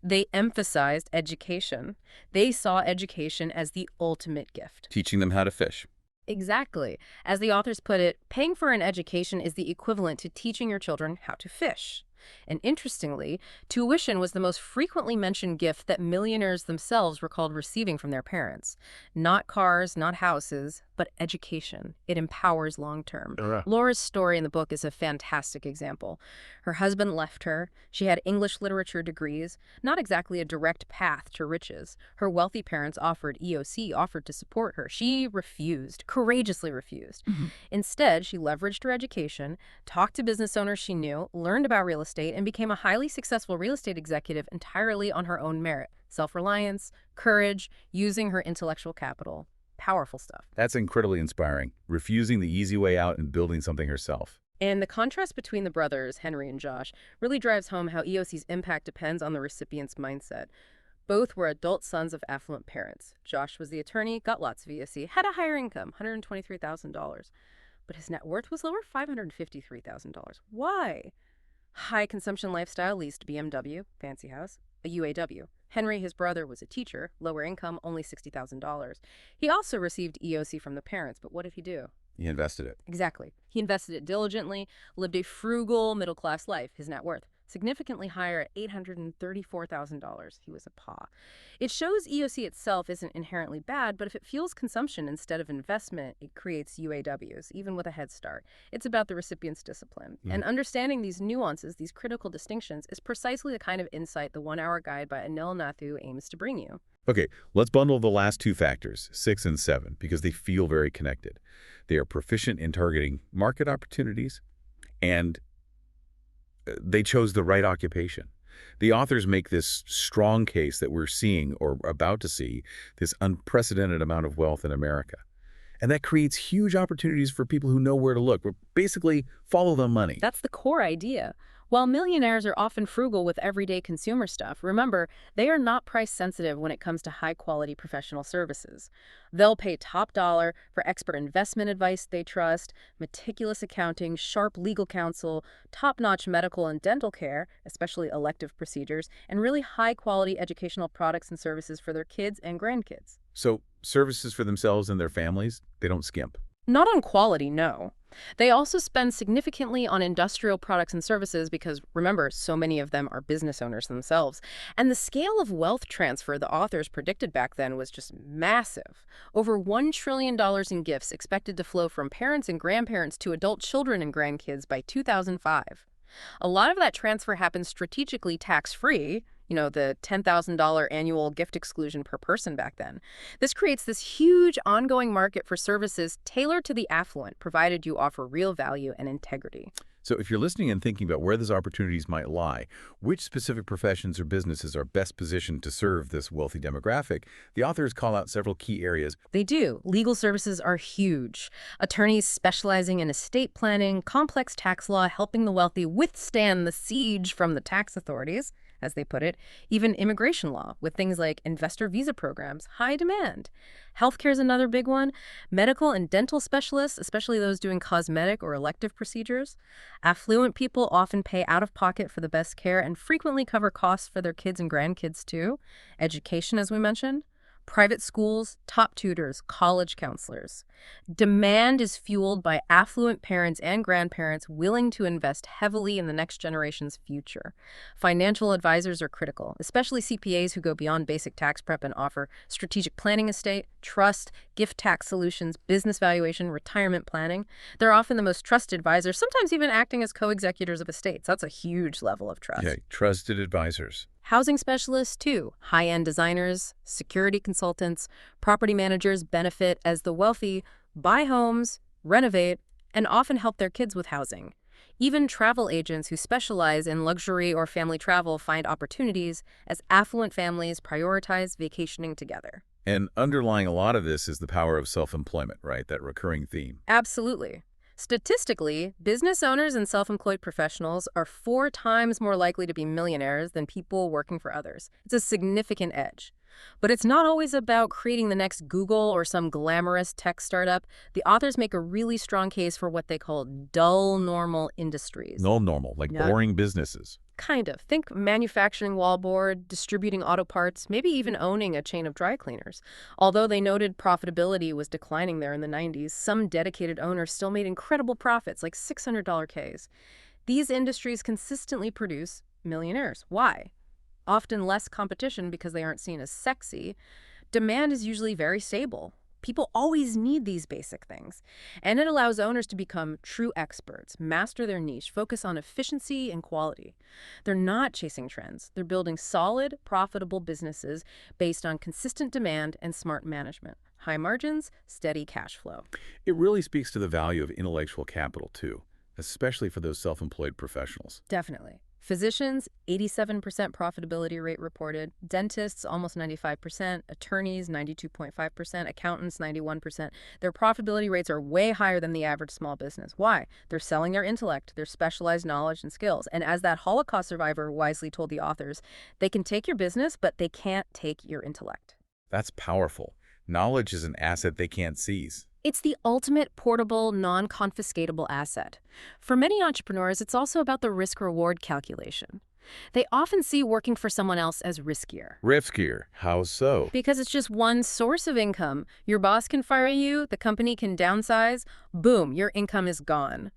they emphasized education. They saw education as the ultimate gift. Teaching them how to fish. Exactly. As the authors put it, paying for an education is the equivalent to teaching your children how to fish. And interestingly, tuition was the most frequently mentioned gift that millionaires themselves recalled receiving from their parents. Not cars, not houses, but education. It empowers long-term. Laura's story in the book is a fantastic example. Her husband left her. She had English literature degrees, not exactly a direct path to riches. Her wealthy parents offered to support her. She refused, courageously refused. Instead, she leveraged her education, talked to business owners she knew, learned about real estate, and became a highly successful real estate executive entirely on her own merit. Self-reliance, courage, using her intellectual capital. Powerful stuff. That's incredibly inspiring. Refusing the easy way out and building something herself. And the contrast between the brothers, Henry and Josh, really drives home how EOC's impact depends on the recipient's mindset. Both were adult sons of affluent parents. Josh was the attorney, got lots of EOC, had a higher income, $123,000. But his net worth was lower, $553,000. Why? High consumption lifestyle, leased BMW, fancy house. a UAW. Henry, his brother, was a teacher, lower income, only $60,000. He also received EOC from the parents, but what did he do? He invested it. Exactly. He invested it diligently, lived a frugal middle-class life, his net worth significantly higher at $834,000. He was a pa. It shows EOC itself isn't inherently bad, but if it fuels consumption instead of investment, it creates UAWs, even with a head start. It's about the recipient's discipline. And understanding these nuances, these critical distinctions, is precisely the kind of insight the 1 Hour Guide by Anil Nathu aims to bring you. Okay, let's bundle the last two factors, 6 and 7, because they feel very connected. They are proficient in targeting market opportunities, and they chose the right occupation. The authors make this strong case that we're seeing, or about to see, this unprecedented amount of wealth in America. And that creates huge opportunities for people who know where to look. Basically, follow the money. That's the core idea. While millionaires are often frugal with everyday consumer stuff, remember, they are not price sensitive when it comes to high-quality professional services. They'll pay top dollar for expert investment advice they trust, meticulous accounting, sharp legal counsel, top-notch medical and dental care, especially elective procedures, and really high-quality educational products and services for their kids and grandkids. So, services for themselves and their families, they don't skimp. Not on quality, no. They also spend significantly on industrial products and services because, remember, so many of them are business owners themselves. And the scale of wealth transfer the authors predicted back then was just massive. Over $1 trillion in gifts expected to flow from parents and grandparents to adult children and grandkids by 2005. A lot of that transfer happens strategically tax-free, the $10,000 annual gift exclusion per person back then. This creates this huge ongoing market for services tailored to the affluent, provided you offer real value and integrity. So if you're listening and thinking about where those opportunities might lie, which specific professions or businesses are best positioned to serve this wealthy demographic, the authors call out several key areas. They do. Legal services are huge. Attorneys specializing in estate planning, complex tax law, helping the wealthy withstand the siege from the tax authorities, as they put it, even immigration law with things like investor visa programs, high demand. Healthcare is another big one. Medical and dental specialists, especially those doing cosmetic or elective procedures. Affluent people often pay out of pocket for the best care and frequently cover costs for their kids and grandkids too. Education, as we mentioned. Private schools, top tutors, college counselors. Demand is fueled by affluent parents and grandparents willing to invest heavily in the next generation's future. Financial advisors are critical, especially CPAs who go beyond basic tax prep and offer strategic planning estate, trust, gift tax solutions, business valuation, retirement planning. They're often the most trusted advisors, sometimes even acting as co-executors of estates. That's a huge level of trust. Yeah, trusted advisors. Housing specialists, too. High-end designers, security consultants, property managers benefit as the wealthy buy homes, renovate, and often help their kids with housing. Even travel agents who specialize in luxury or family travel find opportunities as affluent families prioritize vacationing together. And underlying a lot of this is the power of self-employment, right? That recurring theme. Absolutely. Statistically, business owners and self-employed professionals are 4 times more likely to be millionaires than people working for others. It's a significant edge. But it's not always about creating the next Google or some glamorous tech startup. The authors make a really strong case for what they call dull normal industries. Null normal, like boring businesses. Kind of. Think manufacturing wallboard, distributing auto parts, maybe even owning a chain of dry cleaners. Although they noted profitability was declining there in the 90s, some dedicated owners still made incredible profits, like $600 Ks. These industries consistently produce millionaires. Why? Often less competition because they aren't seen as sexy. Demand is usually very stable. People always need these basic things. And it allows owners to become true experts, master their niche, focus on efficiency and quality. They're not chasing trends. They're building solid, profitable businesses based on consistent demand and smart management. High margins, steady cash flow. It really speaks to the value of intellectual capital, too, especially for those self-employed professionals. Definitely. Physicians, 87% profitability rate reported. Dentists, almost 95%. Attorneys, 92.5%. Accountants, 91%. Their profitability rates are way higher than the average small business. Why? They're selling their intellect, their specialized knowledge and skills. And as that Holocaust survivor wisely told the authors, they can take your business, but they can't take your intellect. That's powerful. Knowledge is an asset they can't seize. It's the ultimate portable, non-confiscatable asset. For many entrepreneurs, it's also about the risk-reward calculation. They often see working for someone else as riskier. Riskier. How so? Because it's just one source of income. Your boss can fire you, the company can downsize, boom, your income is gone.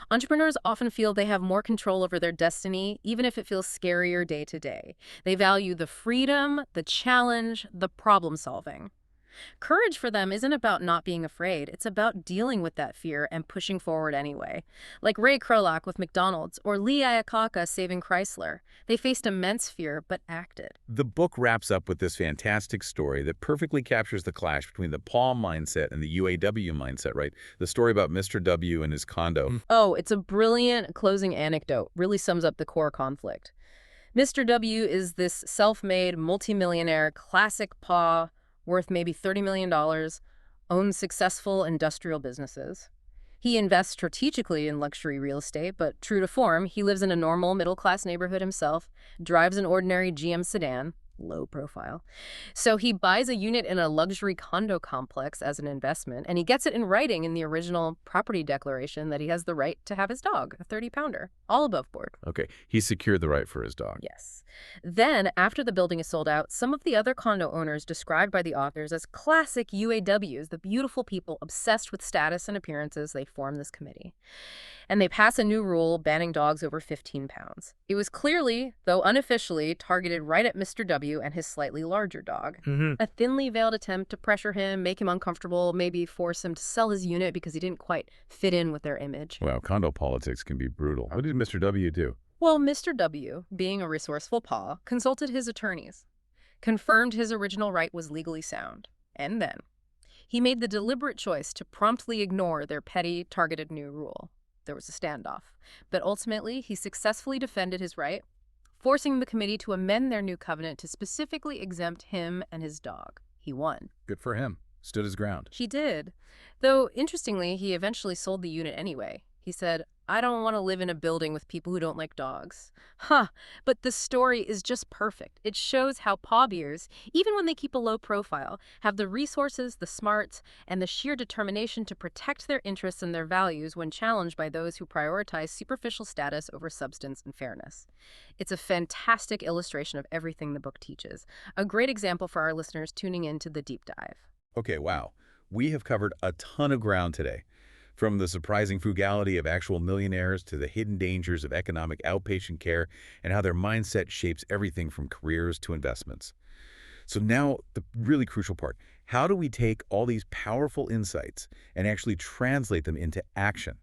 Entrepreneurs often feel they have more control over their destiny, even if it feels scarier day to day. They value the freedom, the challenge, the problem solving. Courage for them isn't about not being afraid. It's about dealing with that fear and pushing forward anyway. Like Ray Kroc with McDonald's or Lee Iacocca saving Chrysler. They faced immense fear but acted. The book wraps up with this fantastic story that perfectly captures the clash between the Paul mindset and the UAW mindset, right? The story about Mr. W and his condo. Oh, it's a brilliant closing anecdote. Really sums up the core conflict. Mr. W is this self-made multimillionaire, classic Pa, worth maybe $30 million, owns successful industrial businesses. He invests strategically in luxury real estate, but true to form, he lives in a normal middle-class neighborhood himself, drives an ordinary GM sedan, low profile. So he buys a unit in a luxury condo complex as an investment, and he gets it in writing in the original property declaration that he has the right to have his dog, a 30-pounder, all above board. Okay, he secured the right for his dog. Yes. Then, after the building is sold out, some of the other condo owners described by the authors as classic UAWs, the beautiful people obsessed with status and appearances, they form this committee. And they pass a new rule banning dogs over 15 pounds. It was clearly, though unofficially, targeted right at Mr. W and his slightly larger dog. A thinly veiled attempt to pressure him, make him uncomfortable, maybe force him to sell his unit because he didn't quite fit in with their image. Wow, condo politics can be brutal. What did Mr. W do? Well, Mr. W, being a resourceful paw, consulted his attorneys, confirmed his original right was legally sound, and then he made the deliberate choice to promptly ignore their petty, targeted new rule. There was a standoff, but ultimately he successfully defended his right, forcing the committee to amend their new covenant to specifically exempt him and his dog. He won. Good for him. Stood his ground. He did. Though, interestingly, he eventually sold the unit anyway. He said, "I don't want to live in a building with people who don't like dogs." But the story is just perfect. It shows how paw beers, even when they keep a low profile, have the resources, the smarts, and the sheer determination to protect their interests and their values when challenged by those who prioritize superficial status over substance and fairness. It's a fantastic illustration of everything the book teaches. A great example for our listeners tuning in to the deep dive. Okay, wow. We have covered a ton of ground today. From the surprising frugality of actual millionaires to the hidden dangers of economic outpatient care and how their mindset shapes everything from careers to investments. So now, the really crucial part. How do we take all these powerful insights and actually translate them into action?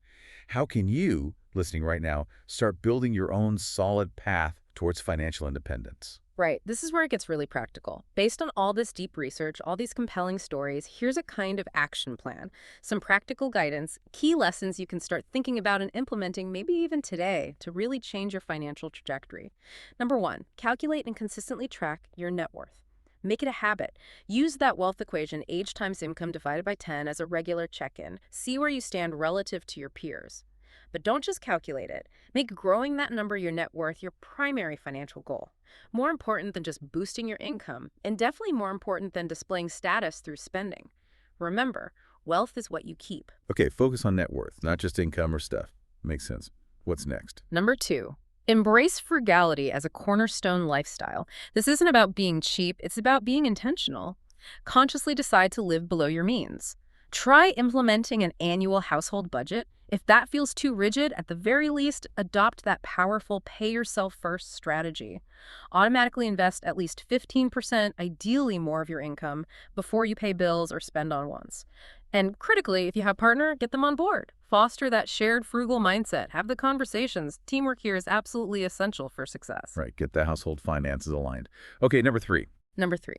How can you, listening right now, start building your own solid path towards financial independence? Right. This is where it gets really practical. Based on all this deep research, all these compelling stories, here's a kind of action plan, some practical guidance, key lessons you can start thinking about and implementing maybe even today to really change your financial trajectory. Number 1, calculate and consistently track your net worth. Make it a habit. Use that wealth equation, age times income divided by 10, as a regular check-in. See where you stand relative to your peers. But don't just calculate it. Make growing that number, your net worth, your primary financial goal. More important than just boosting your income, and definitely more important than displaying status through spending. Remember, wealth is what you keep. Okay, focus on net worth, not just income or stuff. Makes sense. What's next? Number 2, embrace frugality as a cornerstone lifestyle. This isn't about being cheap, it's about being intentional. Consciously decide to live below your means. Try implementing an annual household budget. If that feels too rigid, at the very least, adopt that powerful pay-yourself-first strategy. Automatically invest at least 15%, ideally more of your income, before you pay bills or spend on wants. And critically, if you have a partner, get them on board. Foster that shared frugal mindset. Have the conversations. Teamwork here is absolutely essential for success. Right, get the household finances aligned. Okay, number 3. Number 3.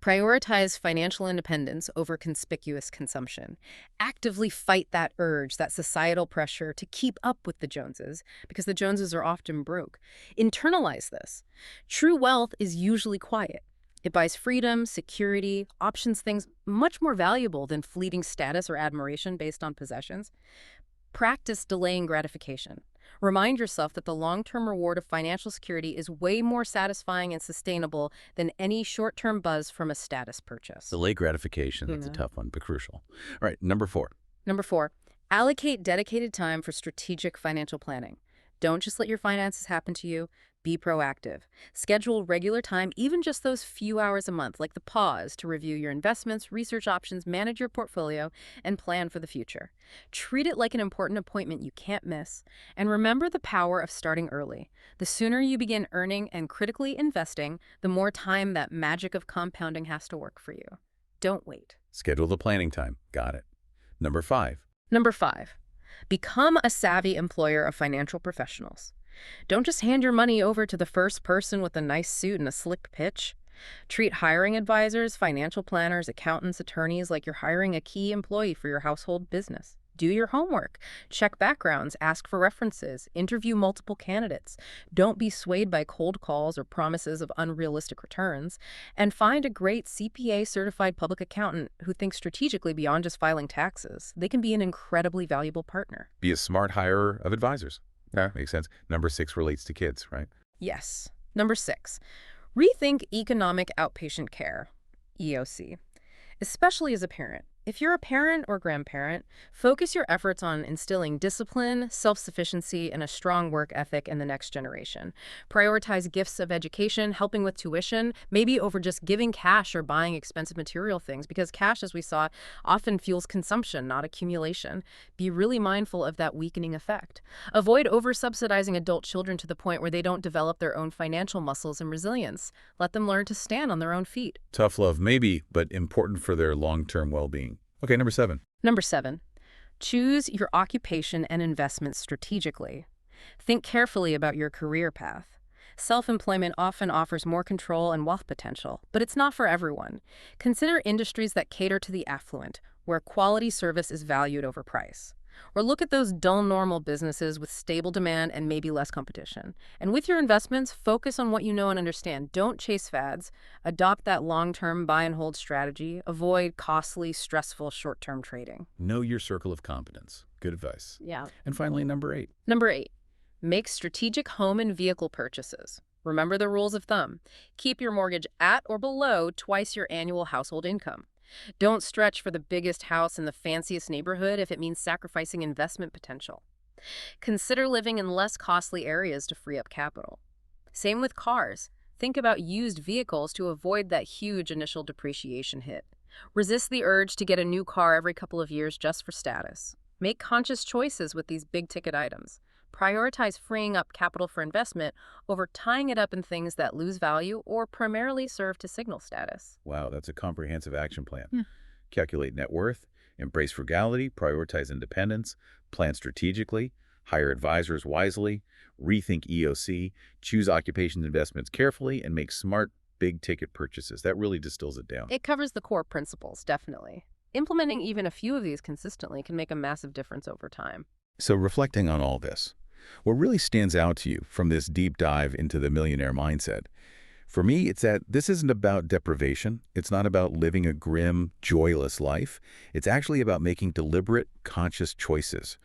Prioritize financial independence over conspicuous consumption. Actively fight that urge, that societal pressure to keep up with the Joneses, because the Joneses are often broke. Internalize this. True wealth is usually quiet. It buys freedom, security, options things much more valuable than fleeting status or admiration based on possessions. Practice delaying gratification. Remind yourself that the long-term reward of financial security is way more satisfying and sustainable than any short-term buzz from a status purchase. Delay gratification, that's a tough one, but crucial. All right, number 4. Number 4, allocate dedicated time for strategic financial planning. Don't just let your finances happen to you. Be proactive. Schedule regular time, even just those few hours a month, like the pause, to review your investments, research options, manage your portfolio, and plan for the future. Treat it like an important appointment you can't miss. And remember the power of starting early. The sooner you begin earning and critically investing, the more time that magic of compounding has to work for you. Don't wait. Schedule the planning time. Got it. Number 5. Number 5, become a savvy employer of financial professionals. Don't just hand your money over to the first person with a nice suit and a slick pitch. Treat hiring advisors, financial planners, accountants, attorneys like you're hiring a key employee for your household business. Do your homework. Check backgrounds, ask for references, interview multiple candidates. Don't be swayed by cold calls or promises of unrealistic returns. And find a great CPA-certified public accountant who thinks strategically beyond just filing taxes. They can be an incredibly valuable partner. Be a smart hirer of advisors. Yeah, makes sense. Number 6 relates to kids, right? Yes. Number 6, rethink economic outpatient care, EOC, especially as a parent. If you're a parent or grandparent, focus your efforts on instilling discipline, self-sufficiency, and a strong work ethic in the next generation. Prioritize gifts of education, helping with tuition, maybe over just giving cash or buying expensive material things, because cash, as we saw, often fuels consumption, not accumulation. Be really mindful of that weakening effect. Avoid over-subsidizing adult children to the point where they don't develop their own financial muscles and resilience. Let them learn to stand on their own feet. Tough love, maybe, but important for their long-term well-being. Okay, number 7. Number 7, choose your occupation and investments strategically. Think carefully about your career path. Self-employment often offers more control and wealth potential, but it's not for everyone. Consider industries that cater to the affluent, where quality service is valued over price. Or look at those dull normal businesses with stable demand and maybe less competition. And with your investments, focus on what you know and understand. Don't chase fads. Adopt that long-term buy and hold strategy. Avoid costly, stressful short-term trading. Know your circle of competence. Good advice. Yeah. And finally, number 8. Number 8, make strategic home and vehicle purchases. Remember the rules of thumb. Keep your mortgage at or below twice your annual household income. Don't stretch for the biggest house in the fanciest neighborhood if it means sacrificing investment potential. Consider living in less costly areas to free up capital. Same with cars. Think about used vehicles to avoid that huge initial depreciation hit. Resist the urge to get a new car every couple of years just for status. Make conscious choices with these big-ticket items. Prioritize freeing up capital for investment over tying it up in things that lose value or primarily serve to signal status. Wow, that's a comprehensive action plan. Calculate net worth, embrace frugality, prioritize independence, plan strategically, hire advisors wisely, rethink EOC, choose occupation investments carefully, and make smart, big-ticket purchases. That really distills it down. It covers the core principles, definitely. Implementing even a few of these consistently can make a massive difference over time. So reflecting on all this, what really stands out to you from this deep dive into the millionaire mindset? For me, it's that this isn't about deprivation. It's not about living a grim, joyless life. It's actually about making deliberate, conscious choices.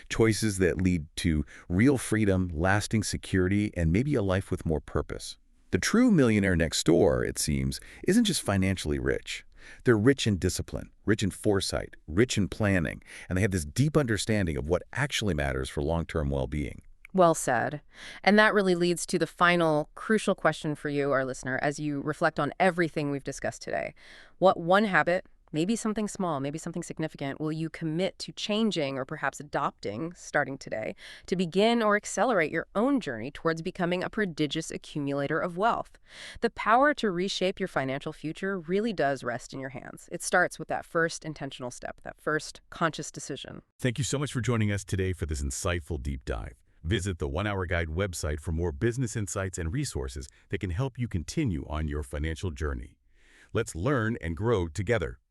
Choices that lead to real freedom, lasting security, and maybe a life with more purpose. The true millionaire next door, it seems, isn't just financially rich. They're rich in discipline, rich in foresight, rich in planning, and they have this deep understanding of what actually matters for long-term well-being. Well said. And that really leads to the final crucial question for you, our listener, as you reflect on everything we've discussed today. What one habit, maybe something small, maybe something significant, will you commit to changing or perhaps adopting starting today to begin or accelerate your own journey towards becoming a prodigious accumulator of wealth? The power to reshape your financial future really does rest in your hands. It starts with that first intentional step, that first conscious decision. Thank you so much for joining us today for this insightful deep dive. Visit the 1 Hour Guide website for more business insights and resources that can help you continue on your financial journey. Let's learn and grow together.